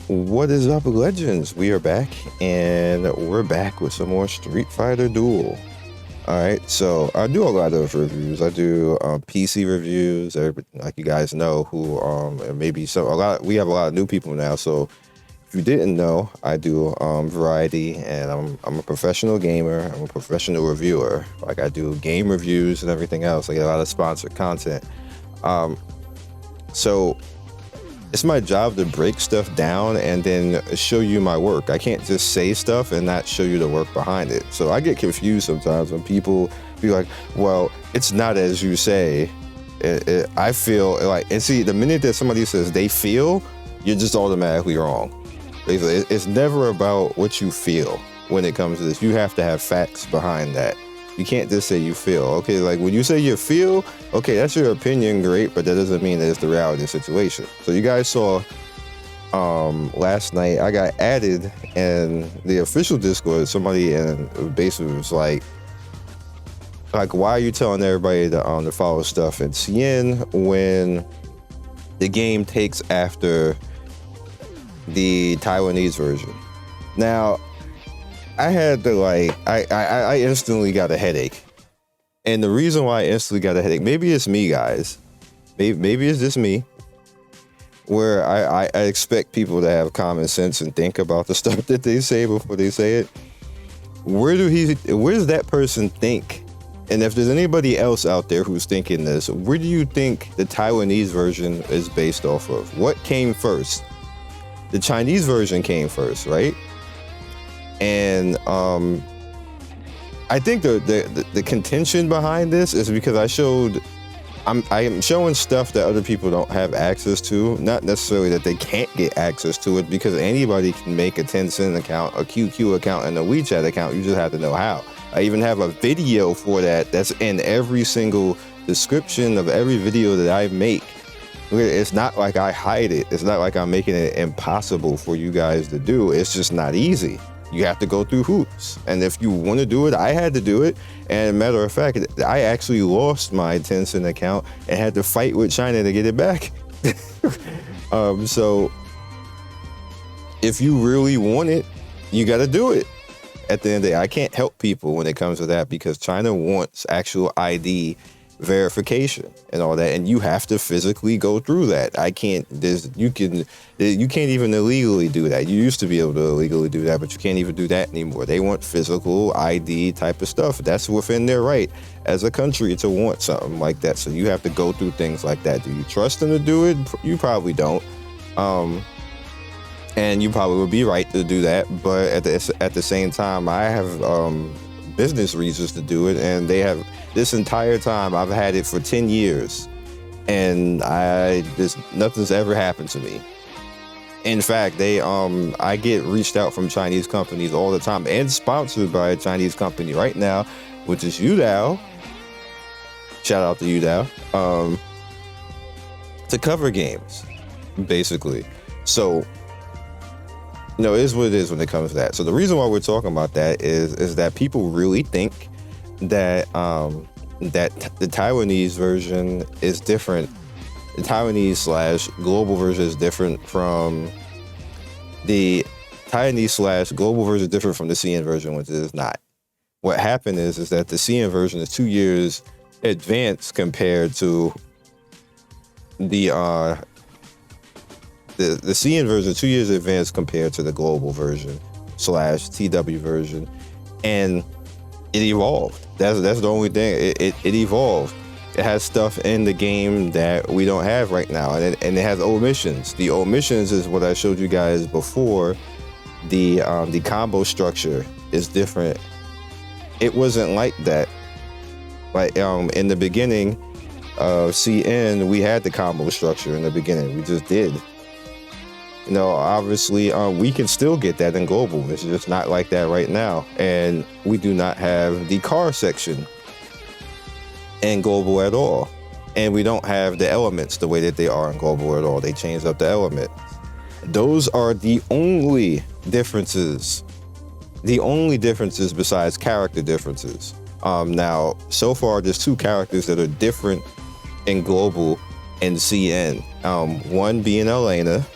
What is up, legends? We are back, and we're back with some more Street Fighter Duel. All right, so I do a lot of reviews. I do PC reviews. Like you guys know, who and maybe some a lot. We have a lot of new people now, so if you didn't know, I do variety, and I'm a professional gamer. I'm a professional reviewer. Like I do game reviews and everything else. I get a lot of sponsored content. So it's my job to break stuff down and then show you my work. I can't just say stuff and not show you the work behind it. So I get confused sometimes when people be like, well, it's not as you say. I feel like, and see, the minute that somebody says they feel, you're just automatically wrong. It's never about what you feel when it comes to this. You have to have facts behind that. You can't just say you feel. Okay, like when you say you feel, okay, that's your opinion, great, but that doesn't mean that it's the reality of the situation. So you guys saw last night, I got added in the official Discord. Somebody basically was like, why are you telling everybody to follow stuff in Scion when the game takes after the Taiwanese version? Now, I had to I instantly got a headache. And the reason why I instantly got a headache, maybe it's me, guys. Maybe it's just me. Where I expect people to have common sense and think about the stuff that they say before they say it. Where does that person think? And if there's anybody else out there who's thinking this, where do you think the Taiwanese version is based off of? What came first? The Chinese version came first, right? And I think the contention behind this is because I am showing stuff that other people don't have access to. Not necessarily that they can't get access to it, because anybody can make a Tencent account, a QQ account, and a WeChat account. You just have to know how. I even have a video for that that's in every single description of every video that I make. It's not like I hide it. It's not like I'm making it impossible for you guys to do. It's just not easy. You have to go through hoops. And if you want to do it, I had to do it. And matter of fact, I actually lost my Tencent account and had to fight with China to get it back. So if you really want it, you got to do it. At the end of the day, I can't help people when it comes to that, because China wants actual ID verification and all that, and you have to physically go through that. You can't even illegally do that. You used to be able to illegally do that, but you can't even do that anymore. They want physical ID type of stuff. That's within their right as a country to want something like that. So you have to go through things like that. Do you trust them to do it? You probably don't. And you probably would be right to do that, but at the same time, I have business reasons to do it, and they have. This entire time, I've had it for 10 years, and nothing's ever happened to me. In fact, I get reached out from Chinese companies all the time, and sponsored by a Chinese company right now, which is Udao. Shout out to Udao. To cover games, basically. So, it is what it is when it comes to that. So the reason why we're talking about that is that people really think that that the Taiwanese version is different. The Taiwanese/global version is different from the Taiwanese/global version is different from the Scion version, which is not. What happened is that the Scion version is 2 years advanced compared to the Scion version, 2 years advanced compared to the global version /TW version, and it evolved. That's the only thing. It evolved. It has stuff in the game that we don't have right now, and it has omissions. The omissions is what I showed you guys before. The combo structure is different. It wasn't like that. Like in the beginning of CN, we had the combo structure in the beginning. We just did. Obviously, we can still get that in global. It's just not like that right now. And we do not have the car section in global at all. And we don't have the elements the way that they are in global at all. They changed up the elements. Those are the only differences. The only differences besides character differences. Now, so far, there's 2 characters that are different in global and CN. One being Elena.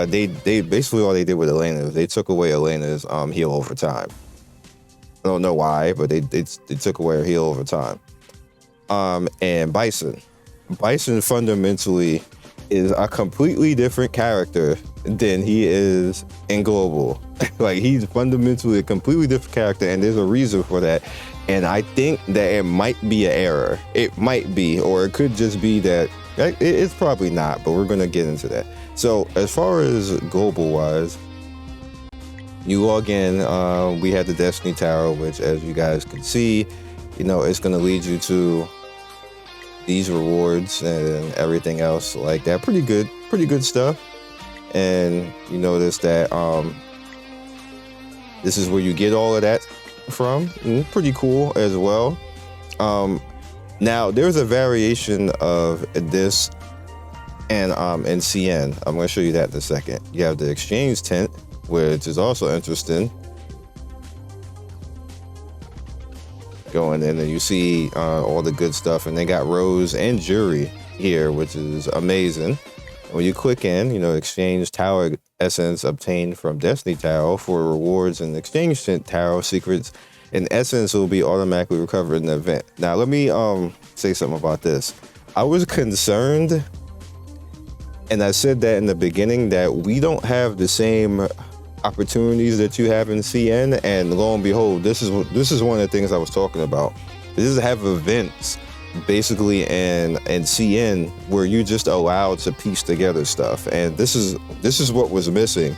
they basically all they did with Elena is they took away Elena's heal over time. I don't know why, but they took away her heal over time. And Bison fundamentally is a completely different character than he is in Global. Like, he's fundamentally a completely different character, and there's a reason for that. And I think that it might be an error. It might be, or it could just be that it's probably not, but we're gonna get into that. So as far as Global wise, you log in, we had the Destiny Tower, which, as you guys can see, you know, it's gonna lead you to these rewards and everything else like that. Pretty good stuff. And you notice that this is where you get all of that from. Pretty cool as well. Now there's a variation of this and in CN. I'm going to show you that in a second. You have the exchange tent, which is also interesting. Going in and you see all the good stuff, and they got Rose and Jury here, which is amazing. When you click in, you know, exchange tower essence obtained from Destiny Tower for rewards and exchange tower secrets. In essence, will be automatically recovered in the event. Now, let me say something about this. I was concerned, and I said that in the beginning, that we don't have the same opportunities that you have in CN, and lo and behold, this is one of the things I was talking about. This is have events basically in CN where you just allowed to piece together stuff, and this is what was missing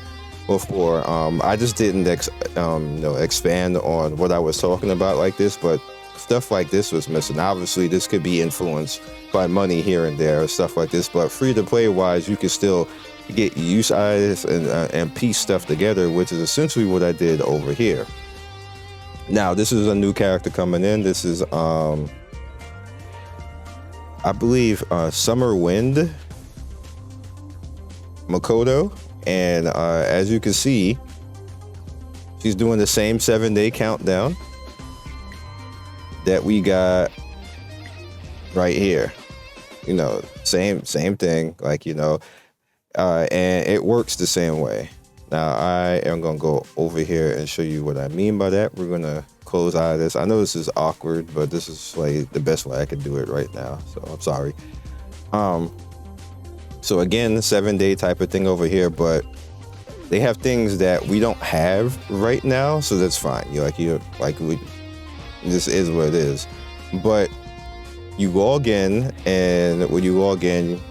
before. I just didn't expand on what I was talking about like this, but stuff like this was missing. Obviously, this could be influenced by money here and there, stuff like this, but free to play wise, you can still get use eyes and piece stuff together, which is essentially what I did over here. Now, this is a new character coming in. This is I believe Summer Wind Makoto, and as you can see, she's doing the same 7-day countdown that we got right here. You know, same thing, like, you know, and it works the same way. Now I am gonna go over here and show you what I mean by that. We're gonna close out of this. I know this is awkward, but this is like the best way I can do it right now, so I'm sorry. So again, 7-day type of thing over here, but they have things that we don't have right now, so that's fine. This is what it is. But you log in, and when you log in,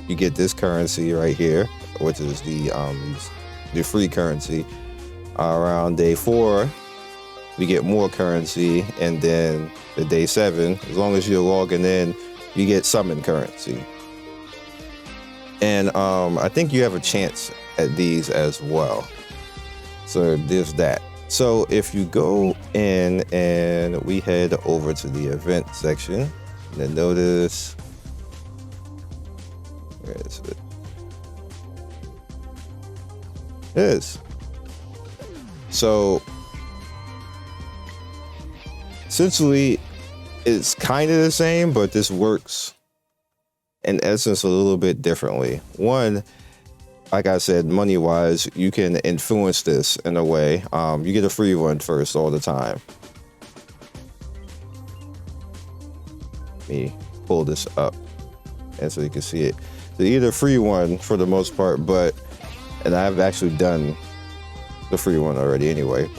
you get this currency right here, which is the free currency. Around day 4, we get more currency, and then the day 7, as long as you're logging in, you get summon currency. And I think you have a chance at these as well. So there's that. So if you go in and we head over to the event section, and then notice, where is it? It is. So essentially it's kind of the same, but this works in essence a little bit differently. One, like I said, money wise, you can influence this in a way. You get a free one first all the time. Let me pull this up and so you can see it. So you get a free one for the most part, and I've actually done the free one already anyway,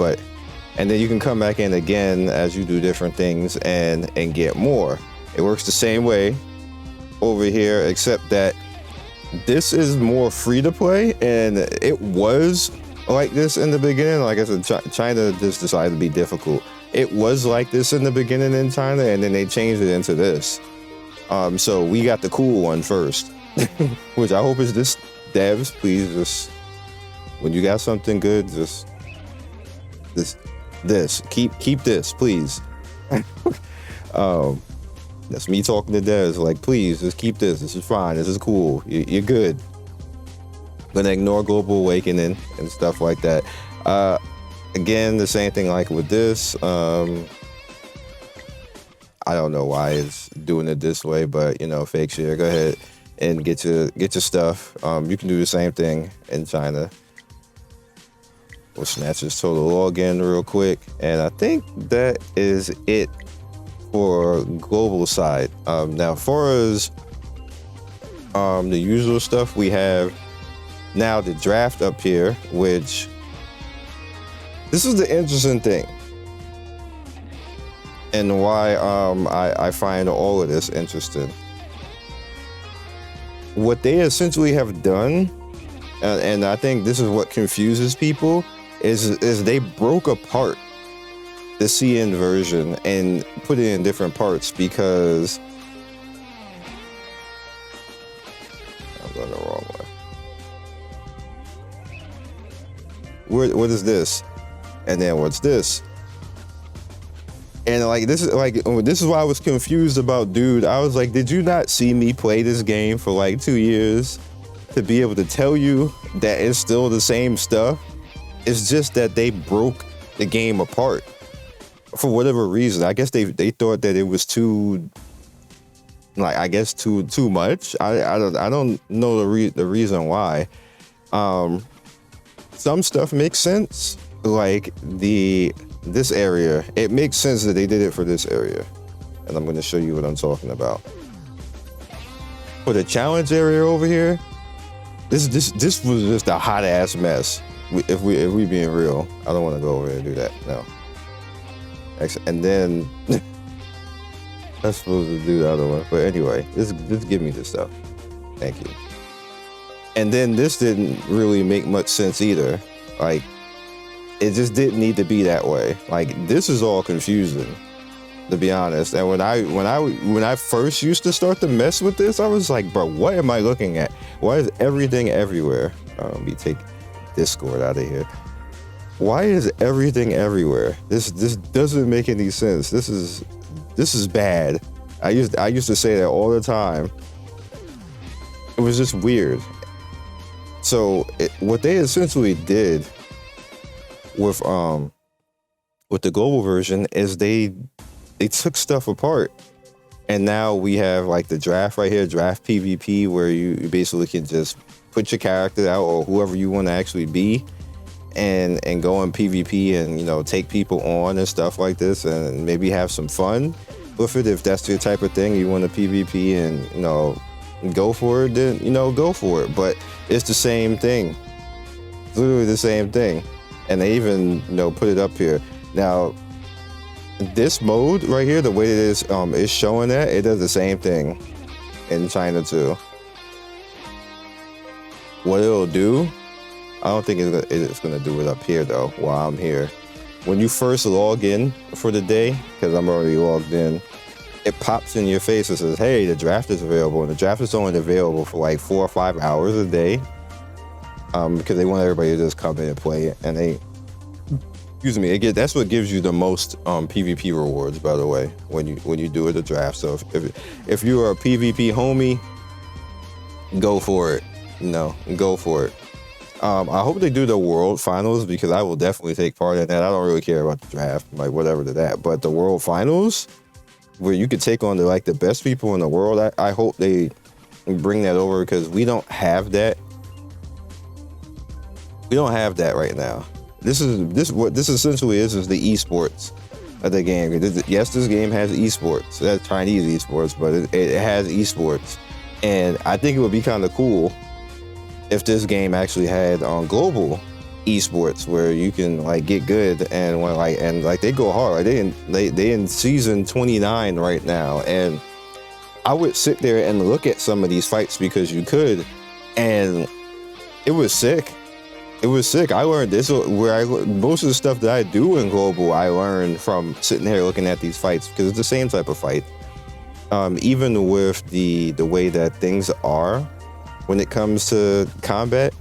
and then you can come back in again as you do different things and get more. It works the same way over here, except that this is more free to play, and it was like this in the beginning. Like I said, China just decided to be difficult. It was like this in the beginning in China, and then they changed it into this. So we got the cool one first, which I hope is this. Devs, please, just when you got something good, just keep this, please. That's me talking to devs, like, please, just keep this. This is fine. This is cool. You're good. Gonna ignore Global Awakening and stuff like that. Again, the same thing like with this. I don't know why it's doing it this way, but, you know, fake share. Go ahead. and get your stuff. You can do the same thing in China. We'll snatch this total login real quick, and I think that is it for global side. Now, as far as the usual stuff, we have now the draft up here, which this is the interesting thing, and why I find all of this interesting. What they essentially have done, and I think this is what confuses people, is they broke apart the Scion version and put it in different parts, because I'm going the wrong way. What is this? And then what's this? And this is why I was confused about Dude. I was like, did you not see me play this game for like 2 years to be able to tell you that it's still the same stuff? It's just that they broke the game apart for whatever reason. I guess they thought that it was too, too much. I don't know the reason why. Some stuff makes sense, like this area. It makes sense that they did it for this area, and I'm going to show you what I'm talking about. For the challenge area over here, this was just a hot ass mess. If we being real, I don't want to go over there and do that. No. And then I'm supposed to do the other one, but anyway, just give me this stuff. Thank you. And then this didn't really make much sense either. Like, it just didn't need to be that way. Like, this is all confusing, to be honest. And when I first used to start to mess with this, I was like, bro, what am I looking at? Why is everything everywhere? Let me take Discord out of here. Why is everything everywhere? This doesn't make any sense. This is bad. I used to say that all the time. It was just weird. So what they essentially did with the global version is they took stuff apart, and now we have like the draft right here, draft PvP, where you basically can just put your character out or whoever you want to actually be, and go in PvP and take people on and stuff like this, and maybe have some fun with it. If that's your type of thing, you want to PvP and go for it, then go for it. But it's the same thing. It's literally the same thing. And they even put it up here. Now this mode right here, the way it is showing that, it does the same thing in China too. What it'll do, I don't think it's gonna do it up here though while I'm here. When you first log in for the day, because I'm already logged in, it pops in your face and says, hey, the draft is available. And the draft is only available for like 4 or 5 hours a day, because they want everybody to just come in and play it. And that's what gives you the most PvP rewards, by the way, when you do the draft. So if you are a PvP homie, go for it. Go for it. I hope they do the world finals, because I will definitely take part in that. I don't really care about the draft, like whatever to that, but the world finals, where you could take on the best people in the world, I hope they bring that over, because we don't have that. We don't have that right now. What this essentially is the esports of the game. Yes, this game has esports. That's Chinese esports, but it has esports, and I think it would be kind of cool if this game actually had on global esports, where you can get good and they go hard. They in season 29 right now, and I would sit there and look at some of these fights, because you could, and it was sick. It was sick. I learned this where most of the stuff that I do in global, I learned from sitting here looking at these fights, because it's the same type of fight. Even with the way that things are when it comes to combat.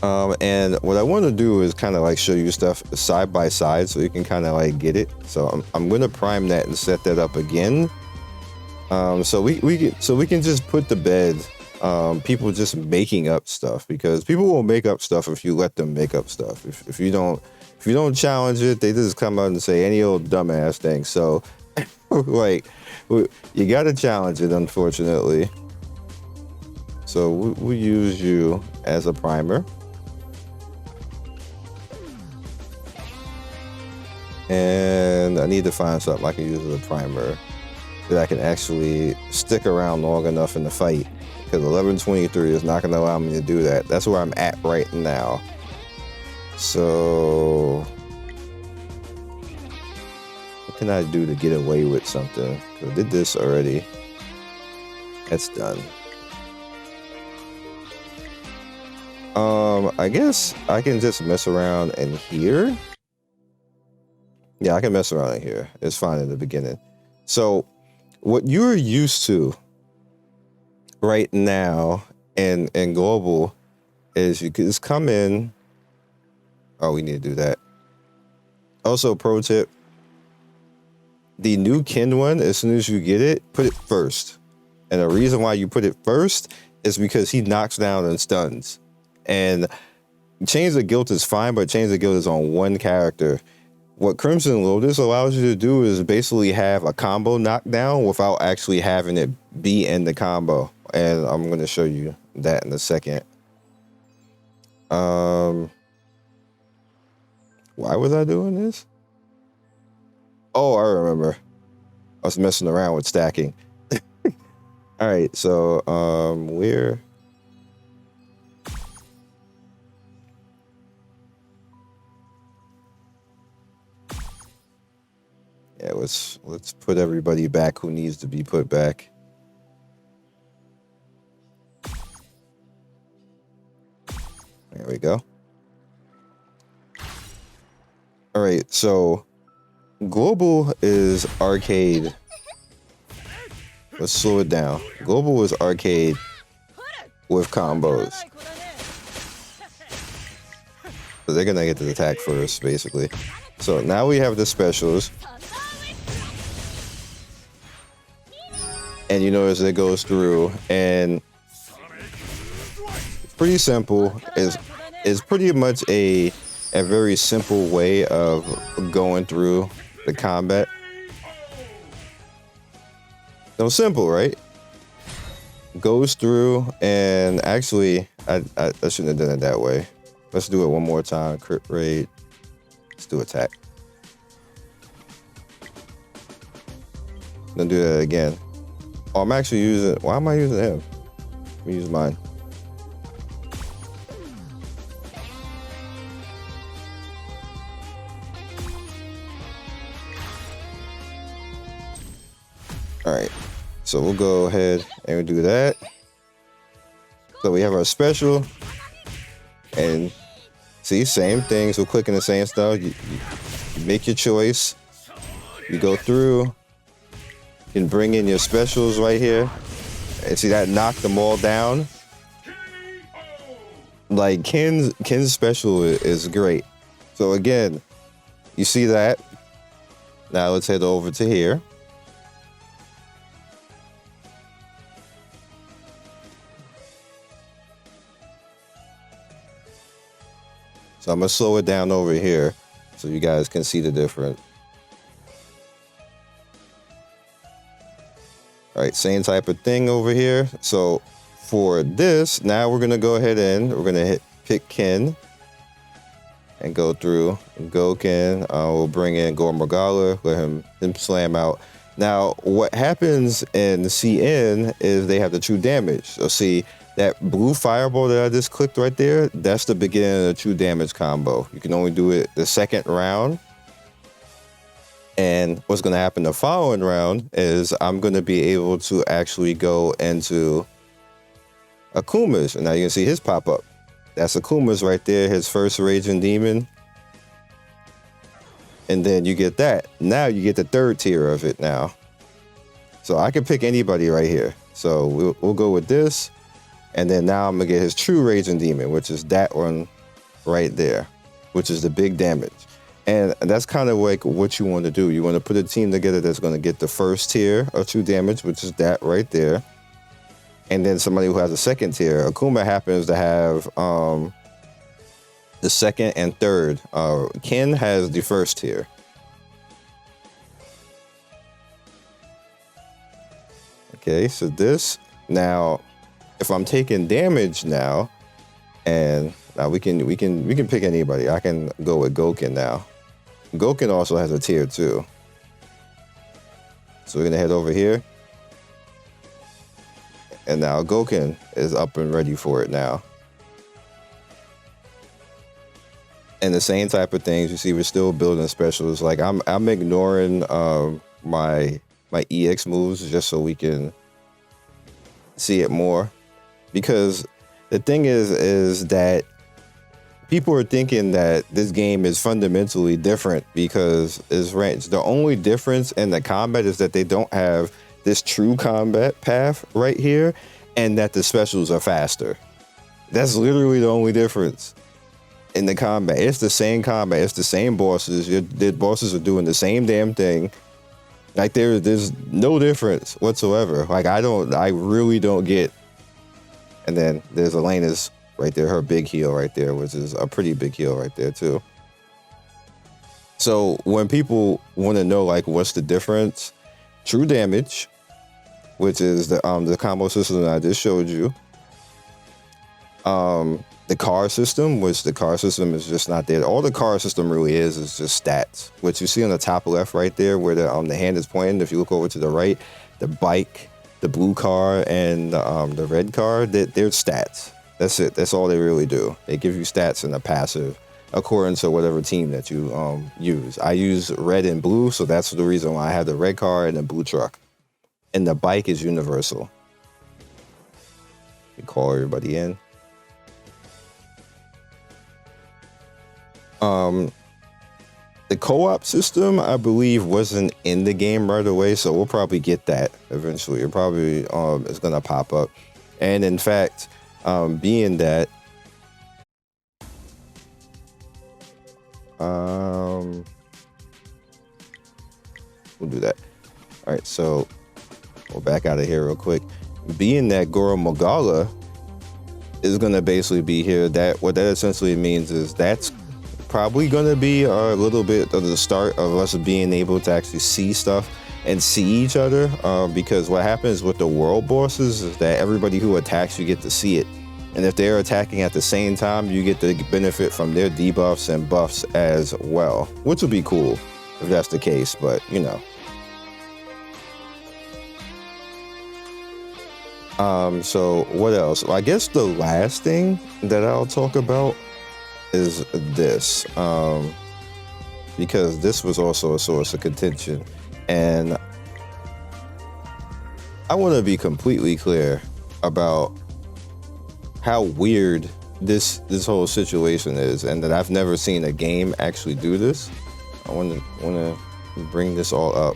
And what I want to do is kind of show you stuff side by side, so you can kind of get it. So I'm going to prime that and set that up again. So we can just put to bed people just making up stuff, because people will make up stuff if you let them make up stuff. If you don't challenge it, they just come out and say any old dumbass thing. So you got to challenge it, unfortunately. So we'll use you as a primer. And I need to find something I can use as a primer that I can actually stick around long enough in the fight. Because 1123 is not going to allow me to do that. That's where I'm at right now. So what can I do to get away with something? 'Cause I did this already. That's done. I guess I can just mess around in here. Yeah, I can mess around in here. It's fine in the beginning. So what you're used to right now in global is you can just come in. Oh, we need to do that. Also, pro tip, the new Ken one, as soon as you get it, put it first. And the reason why you put it first is because he knocks down and stuns. And Chains of Guilt is fine, but Chains of Guilt is on one character. What Crimson Lotus allows you to do is basically have a combo knockdown without actually having it be in the combo. And I'm going to show you that in a second. Why was I doing this? Oh, I remember. I was messing around with stacking. All right, so where? Yeah, let's put everybody back who needs to be put back. There we go. All right, so global is arcade. Let's slow it down. Global is arcade with combos. So they're gonna get to the attack first, basically. So now we have the specials. And you notice it goes through, and it's pretty simple. It's pretty much a very simple way of going through the combat. So simple, right? Goes through, and actually, I shouldn't have done it that way. Let's do it one more time. Crit rate. Let's do attack. Then do that again. Oh, I'm actually using. Why am I using him? Let me use mine. All right. So we'll go ahead and we'll do that. So we have our special, and see, same things. We're clicking the same stuff. You make your choice. You go through. You can bring in your specials right here. And see, that knocked them all down. Like Ken's special is great. So again, you see that. Now let's head over to here. So I'm gonna slow it down over here so you guys can see the difference. All right, same type of thing over here. So for this, now we're gonna go ahead and we're gonna pick Ken and go through and go Ken. We'll bring in Gormagala, let him slam out. Now, what happens in CN is they have the true damage. So see, that blue fireball that I just clicked right there, that's the beginning of the true damage combo. You can only do it the second round. And what's going to happen the following round is I'm going to be able to actually go into Akuma's. And now you can see his pop up. That's Akuma's right there, his first Raging Demon. And then you get that. Now you get the third tier of it now. So I can pick anybody right here. So we'll go with this. And then now I'm going to get his true Raging Demon, which is that one right there, which is the big damage. And that's kind of like what you want to do. You want to put a team together that's going to get the first tier of true damage, which is that right there. And then somebody who has a second tier. Akuma happens to have the second and third. Ken has the first tier. Okay, so this now, if I'm taking damage now, and now we can pick anybody. I can go with Goken now. Goken also has a tier 2. So we're gonna head over here. And now Goken is up and ready for it now. And the same type of things, you see, we're still building specials. Like I'm ignoring my EX moves just so we can see it more. Because the thing is that people are thinking that this game is fundamentally different because it's ranged. The only difference in the combat is that they don't have this true combat path right here, and that the specials are faster. That's literally the only difference in the combat. It's the same combat. It's the same bosses. The bosses are doing the same damn thing. Like there's no difference whatsoever. Like I really don't get. And then there's Elena's right there, her big heal right there, which is a pretty big heal right there too. So when people want to know like what's the difference, true damage, which is the combo system that I just showed you. The car system, which the car system is just not there. All the car system really is just stats, which you see on the top left right there where the hand is pointing. If you look over to the right, the bike, the blue car, and the red car, they're stats. That's it. That's all they really do. They give you stats in the passive according to whatever team that you use. I use red and blue, so that's the reason why I have the red car and the blue truck. And the bike is universal. We call everybody in. The co-op system, I believe, wasn't in the game right away, so we'll probably get that eventually. It probably is gonna pop up. And in fact, being that we'll do that. All right, so we'll back out of here real quick. Being that Goro Magala is gonna basically be here, what that essentially means is that's probably gonna be a little bit of the start of us being able to actually see stuff and see each other, because what happens with the world bosses is that everybody who attacks, you get to see it. And if they're attacking at the same time, you get to benefit from their debuffs and buffs as well, which would be cool if that's the case, but you know. So what else? Well, I guess the last thing that I'll talk about is this, because this was also a source of contention, and I want to be completely clear about how weird this whole situation is, and that I've never seen a game actually do this. I want to bring this all up,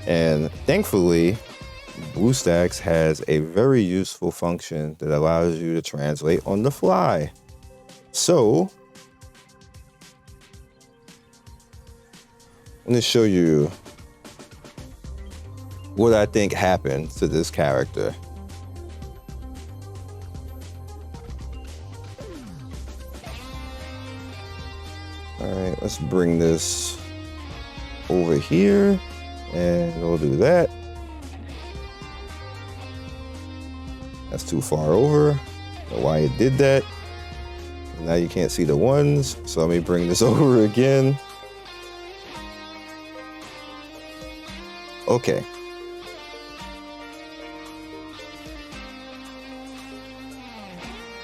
and thankfully BlueStacks has a very useful function that allows you to translate on the fly. So I'm going to show you what I think happened to this character. All right, let's bring this over here, and we'll do that. That's too far over. I don't know why it did that. Now you can't see the ones, so let me bring this over again. Okay.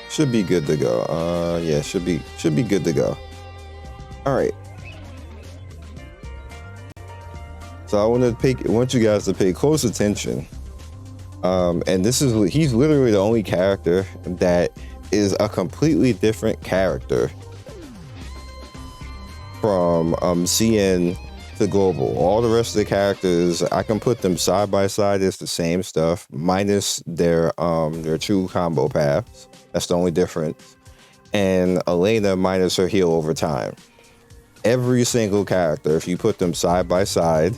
Should be good to go. Yeah, should be good to go. All right. So I want you guys to pay close attention. And he's literally the only character that is a completely different character from CN to global. All the rest of the characters, I can put them side by side. It's the same stuff, minus their true combo paths. That's the only difference. And Elena minus her heal over time. Every single character, if you put them side by side,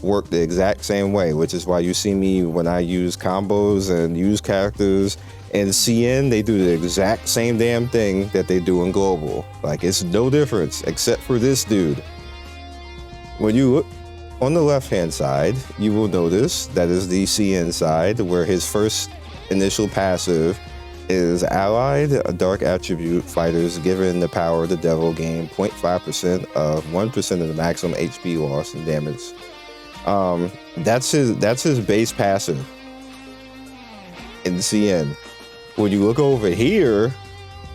work the exact same way, which is why you see me when I use combos and use characters in CN, they do the exact same damn thing that they do in global. Like, it's no difference except for this dude. When you look on the left hand side, you will notice that is the CN side, where his first initial passive is allied dark attribute fighters given the power of the devil gain 0.5% of 1% of the maximum HP loss and damage. That's his base passive in CN. When you look over here,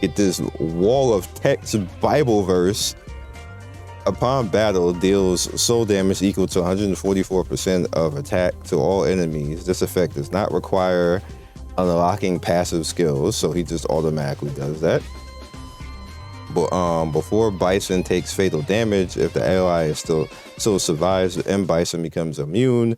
get this wall of text Bible verse. Upon battle, deals soul damage equal to 144% of attack to all enemies. This effect does not require unlocking passive skills, so he just automatically does that. But before Bison takes fatal damage, if the ally is still survives, and Bison becomes immune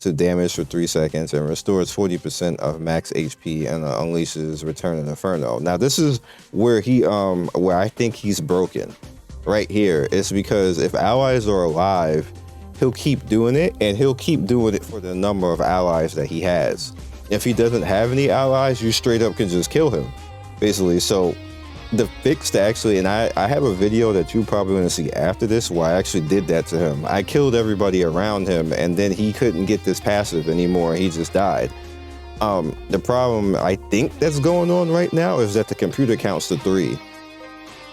to damage for 3 seconds and restores 40% of max HP and unleashes Return of Inferno. Now this is where where I think he's broken. Right here, it's because if allies are alive, he'll keep doing it, and he'll keep doing it for the number of allies that he has. If he doesn't have any allies, you straight up can just kill him, basically. So the fix to actually, and I have a video that you probably want to see after this where I actually did that to him. I killed everybody around him, and then he couldn't get this passive anymore. He just died. The problem I think that's going on right now is that the computer counts to 3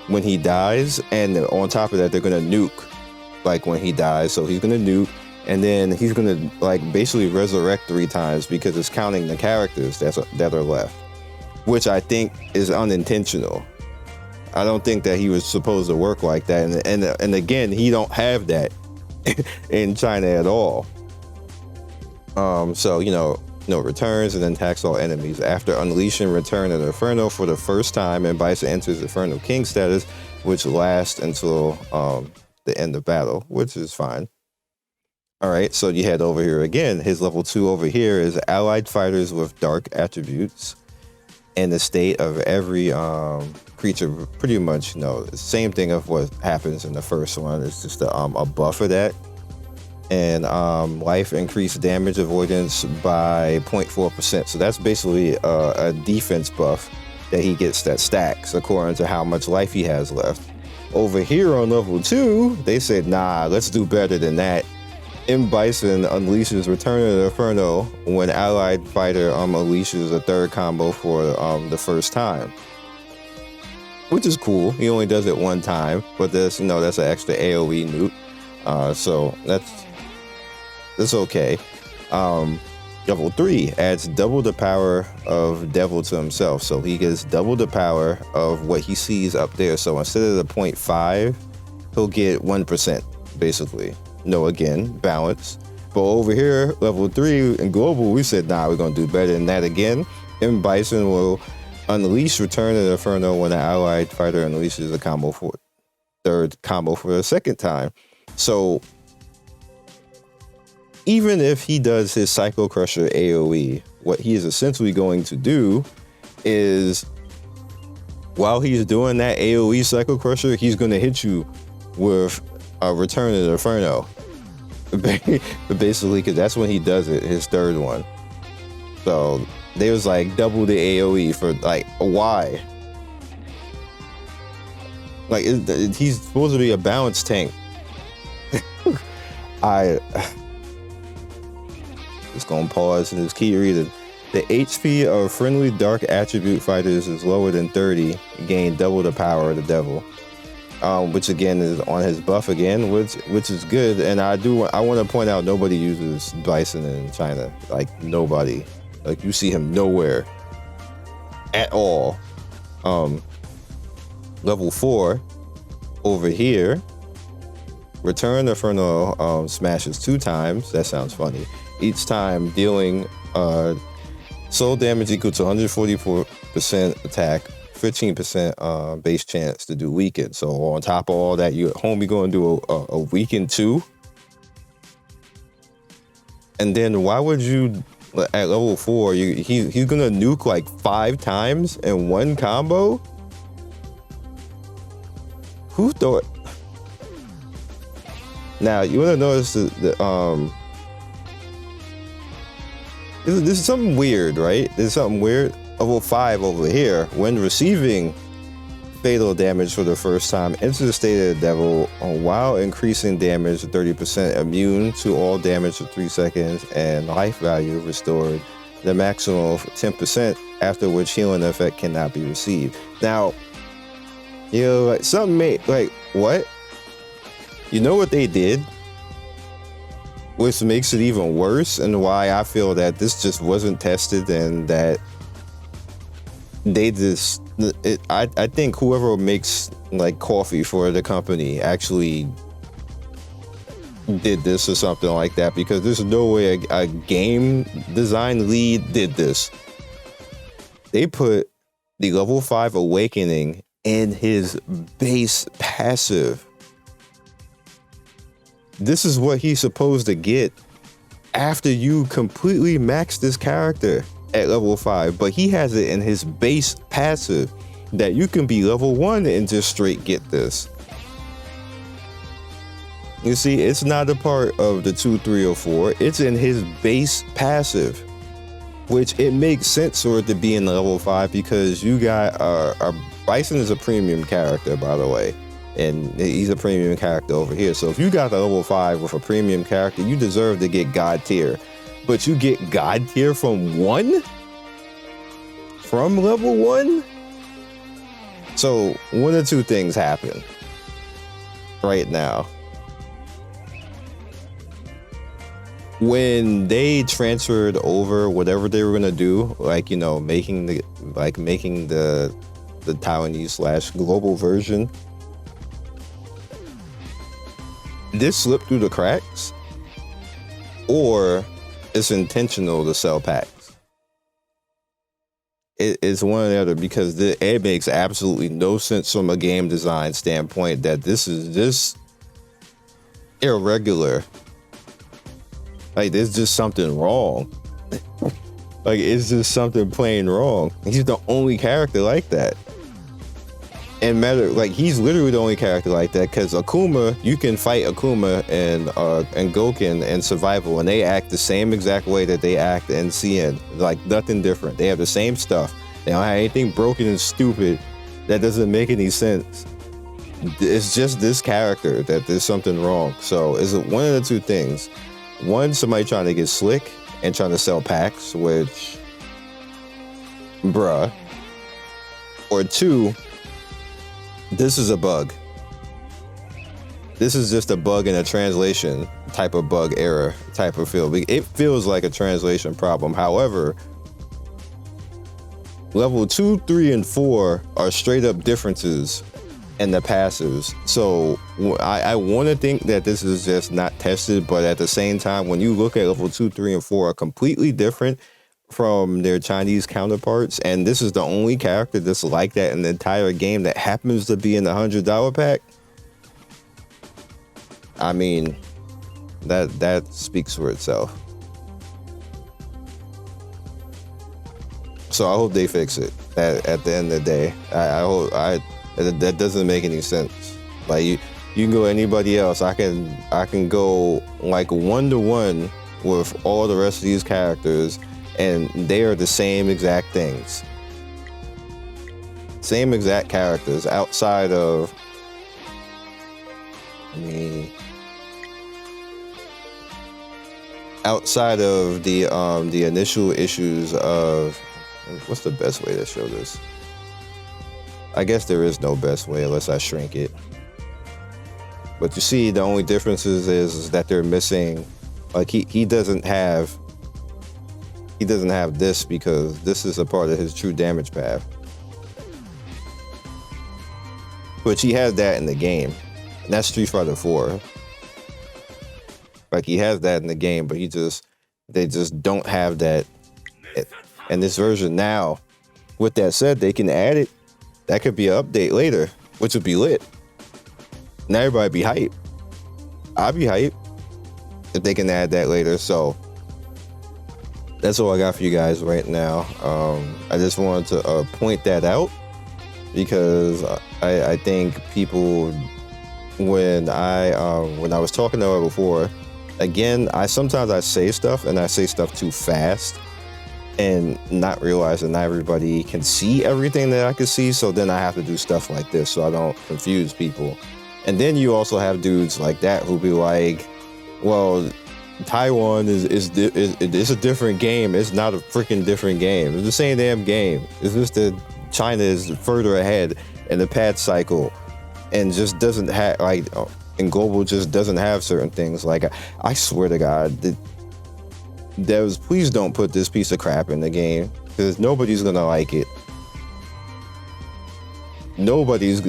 when he dies, and on top of that, they're gonna nuke like when he dies. So he's gonna nuke, and then he's gonna like basically resurrect 3 times because it's counting the characters that are left, which I think is unintentional. I don't think that he was supposed to work like that, and again, he don't have that in China at all. So returns and then attacks all enemies. After unleashing Return of the Inferno for the first time, and Bison enters Inferno King status, which lasts until the end of battle, which is fine. All right, so you head over here again. His level 2 over here is allied fighters with dark attributes, and the state of every creature, pretty much, the same thing of what happens in the first one. It's just a buff of that. And life increased damage avoidance by 0.4%. So that's basically a defense buff that he gets that stacks according to how much life he has left. Over here on level 2, they said, nah, let's do better than that. M. Bison unleashes Return of the Inferno when allied fighter unleashes a 3rd combo for the first time, which is cool. He only does it 1 time, but that's an extra AoE nuke. So that's okay. Level 3 adds double the power of Devil to himself. So he gets double the power of what he sees up there. So instead of the 0.5, he'll get 1%, basically. Again, balance. But over here, level 3 in global, we said, nah, we're going to do better than that again. M. Bison will unleash Return of the Inferno when an allied fighter unleashes a 3rd combo for the 2nd time. So even if he does his Psycho Crusher AoE, what he is essentially going to do is, while he's doing that AoE Psycho Crusher, he's going to hit you with a Return of the Inferno. Basically, because that's when he does it, his 3rd one. So they was like double the AoE for like, why? Like, he's supposed to be a balance tank. Just gonna pause and just keep reading. The HP of friendly dark attribute fighters is lower than 30, gain double the power of the devil. Which again is on his buff again, which is good. And I want to point out, nobody uses Bison in China. Like, nobody. Like, you see him nowhere at all. Level 4 over here, Return Inferno smashes 2 times. That sounds funny. Each time dealing soul damage equal to 144% attack, 15% base chance to do weaken. So on top of all that, you at home, you're going to do a weaken 2. And then why would you, at level 4, he's going to nuke like 5 times in 1 combo? Who thought? Now, you want to notice this is something weird, right? There's something weird. Level 5 over here, when receiving fatal damage for the first time, enter the state of the devil while increasing damage 30%, immune to all damage for 3 seconds, and life value restored the maximum of 10%, after which healing effect cannot be received. Now, you know, like something made, like, what? You know what they did? Which makes it even worse, and why I feel that this just wasn't tested, and that they just, I think whoever makes like coffee for the company actually did this or something like that, because there's no way a game design lead did this. They put the level 5 awakening in his base passive. This is what he's supposed to get after you completely max this character at level 5, but he has it in his base passive that you can be level 1 and just straight get this. You see, it's not a part of the 2, 3, or 4. It's in his base passive, which it makes sense for it to be in level 5, because you got Bison is a premium character, by the way, and he's a premium character over here. So if you got the level 5 with a premium character, you deserve to get God tier. But you get God tier from 1? From level 1? So one of two things happen right now. When they transferred over whatever they were gonna do, like, you know, making the Taiwanese / global version, this slipped through the cracks, or it's intentional to sell packs. It's one or the other, because it makes absolutely no sense from a game design standpoint that this is this irregular. Like, there's just something wrong. Like, it's just something plain wrong. He's the only character like that. And he's literally the only character like that, because Akuma, you can fight Akuma and Goken in survival, and they act the same exact way that they act in Scion. Like, nothing different. They have the same stuff. They don't have anything broken and stupid that doesn't make any sense. It's just this character that there's something wrong. So is it one of the two things? One, somebody trying to get slick and trying to sell packs, which, bruh. Or two, this is a bug. This is just a bug in a translation type of bug error type of feel. It feels like a translation problem. However, level 2, 3, and 4 are straight up differences in the passives. So I want to think that this is just not tested, but at the same time, when you look at level 2, 3, and 4 are completely different from their Chinese counterparts, and this is the only character that's like that in the entire game that happens to be in the $100 pack. I mean, that speaks for itself. So I hope they fix it. At the end of the day, I hope that doesn't make any sense. Like, you can go anybody else. I can go like 1-to-1 with all the rest of these characters, and they are the same exact things. Same exact characters outside of, outside of the initial issues of, what's the best way to show this? I guess there is no best way unless I shrink it. But you see, the only differences is that they're missing, like, he doesn't have this, because this is a part of his true damage path. Which he has that in the game. And that's Street Fighter 4. Like, he has that in the game, but they just don't have that in this version. Now, with that said, they can add it. That could be an update later, which would be lit. And everybody be hype. I'll be hype if they can add that later. So that's all I got for you guys right now. I just wanted to point that out, because I think people, when I was talking to her before, again, sometimes I say stuff, and I say stuff too fast, and not realizing not everybody can see everything that I can see. So then I have to do stuff like this so I don't confuse people. And then you also have dudes like that who be like, well, Taiwan is a different game. It's not a freaking different game. It's the same damn game. It's just that China is further ahead in the patch cycle and just doesn't have like, and global just doesn't have certain things. Like I swear to God, devs, please don't put this piece of crap in the game because nobody's gonna like it. Nobody's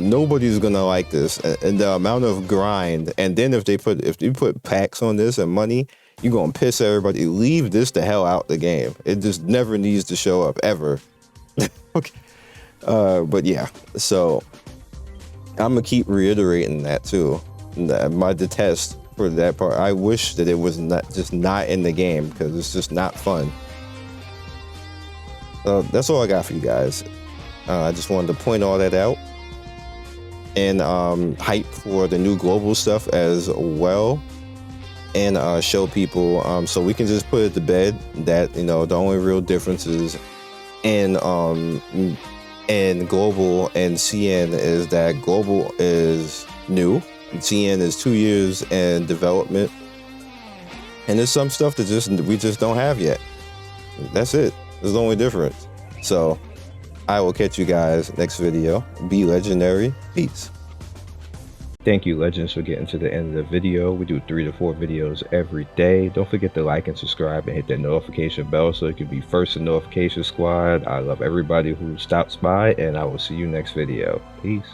gonna like this, and the amount of grind. And then if you put packs on this and money, you're gonna piss everybody. Leave this the hell out the game. It just never needs to show up ever. Okay. But yeah, so I'm gonna keep reiterating that too. My detest for that part. I wish that it was not in the game because it's just not fun. That's all I got for you guys. I just wanted to point all that out and hype for the new global stuff as well, and show people so we can just put it to bed that, you know, the only real differences in global and CN is that global is new, and CN is 2 years in development, and there's some stuff that we just don't have yet. That's it. There's the only difference. So I will catch you guys next video. Be legendary. Peace. Thank you, legends, for getting to the end of the video. We do 3 to 4 videos every day. Don't forget to like and subscribe and hit that notification bell so you can be first in notification squad. I love everybody who stops by, and I will see you next video. Peace.